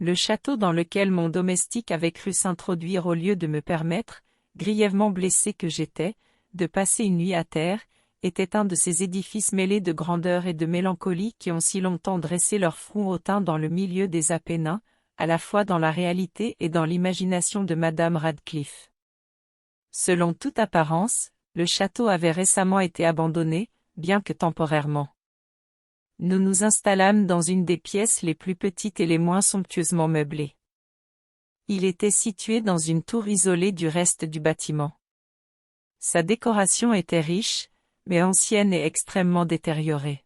Le château dans lequel mon domestique avait cru s'introduire au lieu de me permettre, grièvement blessé que j'étais, de passer une nuit à terre, était un de ces édifices mêlés de grandeur et de mélancolie qui ont si longtemps dressé leur front hautain dans le milieu des Apennins, à la fois dans la réalité et dans l'imagination de Madame Radcliffe. Selon toute apparence, le château avait récemment été abandonné, bien que temporairement. Nous nous installâmes dans une des pièces les plus petites et les moins somptueusement meublées. Il était situé dans une tour isolée du reste du bâtiment. Sa décoration était riche, mais ancienne et extrêmement détériorée.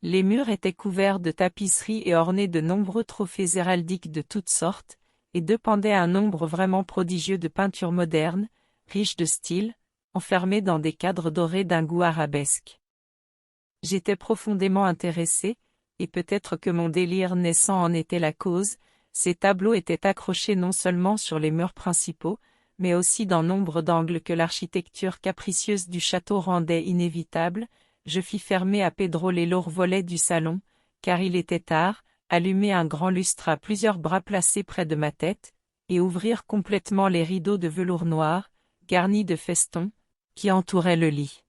Les murs étaient couverts de tapisseries et ornés de nombreux trophées héraldiques de toutes sortes, et d'eux pendait un nombre vraiment prodigieux de peintures modernes, riches de style, enfermées dans des cadres dorés d'un goût arabesque. J'étais profondément intéressé, et peut-être que mon délire naissant en était la cause, ces tableaux étaient accrochés non seulement sur les murs principaux, mais aussi dans nombre d'angles que l'architecture capricieuse du château rendait inévitables. Je fis fermer à Pedro les lourds volets du salon, car il était tard, allumer un grand lustre à plusieurs bras placés près de ma tête, et ouvrir complètement les rideaux de velours noir, garnis de festons, qui entouraient le lit.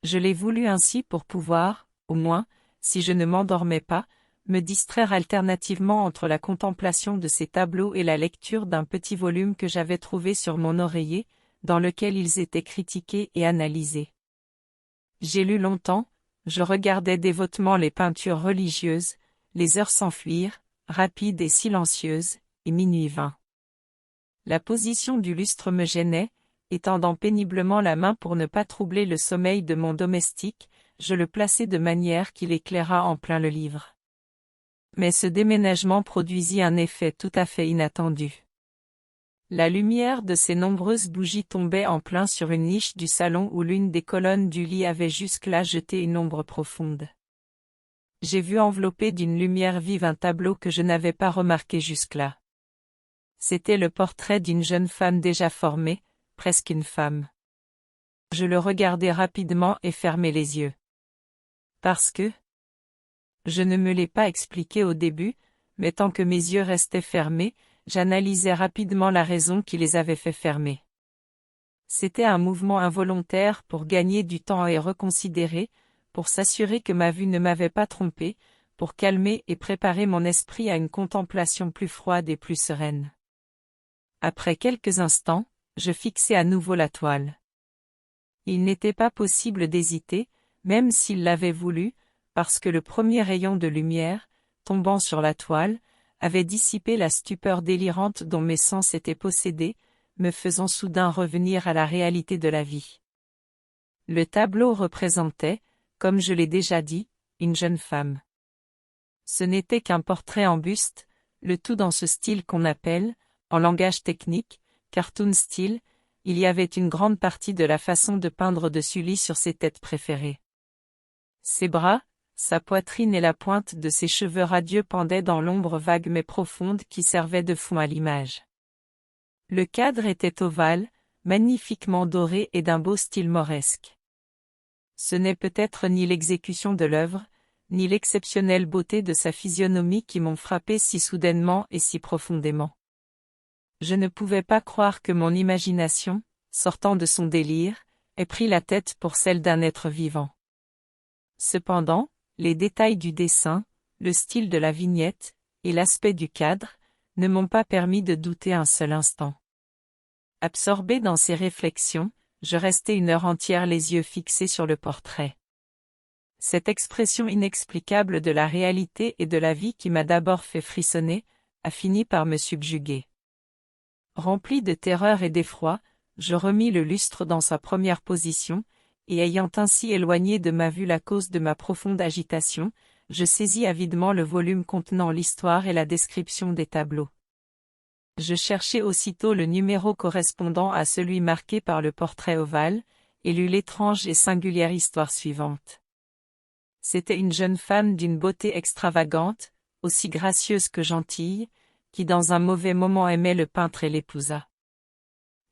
Je l'ai voulu ainsi pour pouvoir, au moins, si je ne m'endormais pas, me distraire alternativement entre la contemplation de ces tableaux et la lecture d'un petit volume que j'avais trouvé sur mon oreiller, dans lequel ils étaient critiqués et analysés. J'ai lu longtemps, je regardais dévotement les peintures religieuses, les heures s'enfuirent, rapides et silencieuses, et minuit vint. La position du lustre me gênait, étendant péniblement la main pour ne pas troubler le sommeil de mon domestique, je le plaçai de manière qu'il éclairât en plein le livre. Mais ce déménagement produisit un effet tout à fait inattendu. La lumière de ces nombreuses bougies tombait en plein sur une niche du salon où l'une des colonnes du lit avait jusque-là jeté une ombre profonde. J'ai vu envelopper d'une lumière vive un tableau que je n'avais pas remarqué jusque-là. C'était le portrait d'une jeune femme déjà formée, presque une femme. Je le regardai rapidement et fermai les yeux. Parce que je ne me l'ai pas expliqué au début, mais tant que mes yeux restaient fermés, j'analysais rapidement la raison qui les avait fait fermer. C'était un mouvement involontaire pour gagner du temps et reconsidérer, pour s'assurer que ma vue ne m'avait pas trompé, pour calmer et préparer mon esprit à une contemplation plus froide et plus sereine. Après quelques instants, je fixai à nouveau la toile. Il n'était pas possible d'hésiter, même s'il l'avait voulu, parce que le premier rayon de lumière, tombant sur la toile, avait dissipé la stupeur délirante dont mes sens étaient possédés, me faisant soudain revenir à la réalité de la vie. Le tableau représentait, comme je l'ai déjà dit, une jeune femme. Ce n'était qu'un portrait en buste, le tout dans ce style qu'on appelle, en langage technique, cartoon style. Il y avait une grande partie de la façon de peindre de Sully sur ses têtes préférées. Ses bras, sa poitrine et la pointe de ses cheveux radieux pendaient dans l'ombre vague mais profonde qui servait de fond à l'image. Le cadre était ovale, magnifiquement doré et d'un beau style mauresque. Ce n'est peut-être ni l'exécution de l'œuvre, ni l'exceptionnelle beauté de sa physionomie qui m'ont frappé si soudainement et si profondément. Je ne pouvais pas croire que mon imagination, sortant de son délire, ait pris la tête pour celle d'un être vivant. Cependant, les détails du dessin, le style de la vignette, et l'aspect du cadre, ne m'ont pas permis de douter un seul instant. Absorbé dans ces réflexions, je restai une heure entière les yeux fixés sur le portrait. Cette expression inexplicable de la réalité et de la vie qui m'a d'abord fait frissonner, a fini par me subjuguer. Rempli de terreur et d'effroi, je remis le lustre dans sa première position, et ayant ainsi éloigné de ma vue la cause de ma profonde agitation, je saisis avidement le volume contenant l'histoire et la description des tableaux. Je cherchai aussitôt le numéro correspondant à celui marqué par le portrait ovale, et lus l'étrange et singulière histoire suivante. C'était une jeune femme d'une beauté extravagante, aussi gracieuse que gentille, qui dans un mauvais moment aimait le peintre et l'épousa.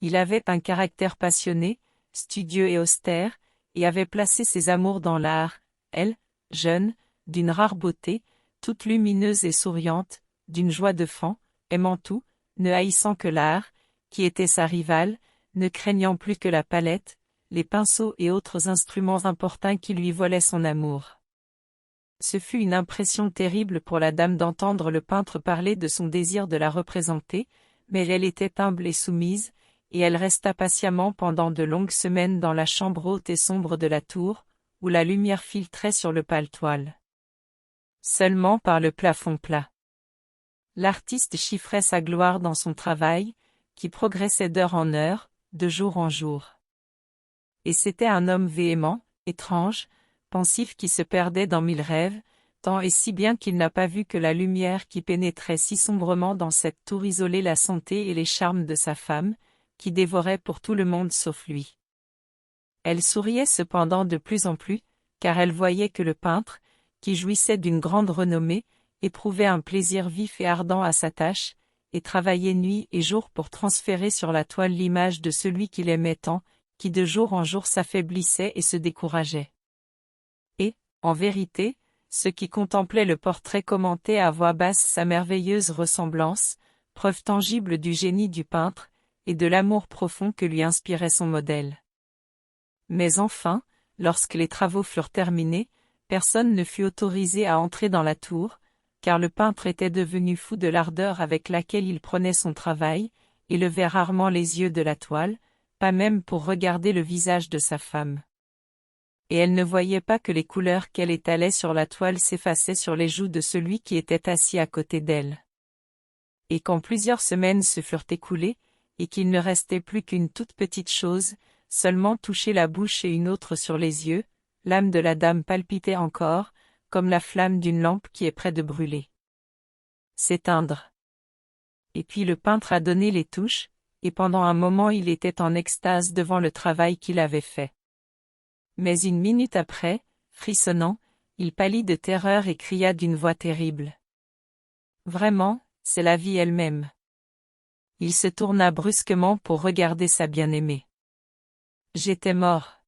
Il avait un caractère passionné, studieux et austère, et avait placé ses amours dans l'art, elle, jeune, d'une rare beauté, toute lumineuse et souriante, d'une joie de fan, aimant tout, ne haïssant que l'art, qui était sa rivale, ne craignant plus que la palette, les pinceaux et autres instruments importuns qui lui volaient son amour. Ce fut une impression terrible pour la dame d'entendre le peintre parler de son désir de la représenter, mais elle était humble et soumise, et elle resta patiemment pendant de longues semaines dans la chambre haute et sombre de la tour, où la lumière filtrait sur le pâle toile. Seulement par le plafond plat. L'artiste chiffrait sa gloire dans son travail, qui progressait d'heure en heure, de jour en jour. Et c'était un homme véhément, étrange, pensif qui se perdait dans mille rêves, tant et si bien qu'il n'a pas vu que la lumière qui pénétrait si sombrement dans cette tour isolait la santé et les charmes de sa femme, qui dévorait pour tout le monde sauf lui. Elle souriait cependant de plus en plus, car elle voyait que le peintre, qui jouissait d'une grande renommée, éprouvait un plaisir vif et ardent à sa tâche, et travaillait nuit et jour pour transférer sur la toile l'image de celui qu'il aimait tant, qui de jour en jour s'affaiblissait et se décourageait. Et, en vérité, ceux qui contemplaient le portrait commentaient à voix basse sa merveilleuse ressemblance, preuve tangible du génie du peintre, et de l'amour profond que lui inspirait son modèle. Mais enfin, lorsque les travaux furent terminés, personne ne fut autorisé à entrer dans la tour, car le peintre était devenu fou de l'ardeur avec laquelle il prenait son travail, et levait rarement les yeux de la toile, pas même pour regarder le visage de sa femme. Et elle ne voyait pas que les couleurs qu'elle étalait sur la toile s'effaçaient sur les joues de celui qui était assis à côté d'elle. Et quand plusieurs semaines se furent écoulées, et qu'il ne restait plus qu'une toute petite chose, seulement toucher la bouche et une autre sur les yeux, l'âme de la dame palpitait encore, comme la flamme d'une lampe qui est près de brûler. S'éteindre. Et puis le peintre a donné les touches, et pendant un moment il était en extase devant le travail qu'il avait fait. Mais une minute après, frissonnant, il pâlit de terreur et cria d'une voix terrible. Vraiment, c'est la vie elle-même. Il se tourna brusquement pour regarder sa bien-aimée. J'étais mort.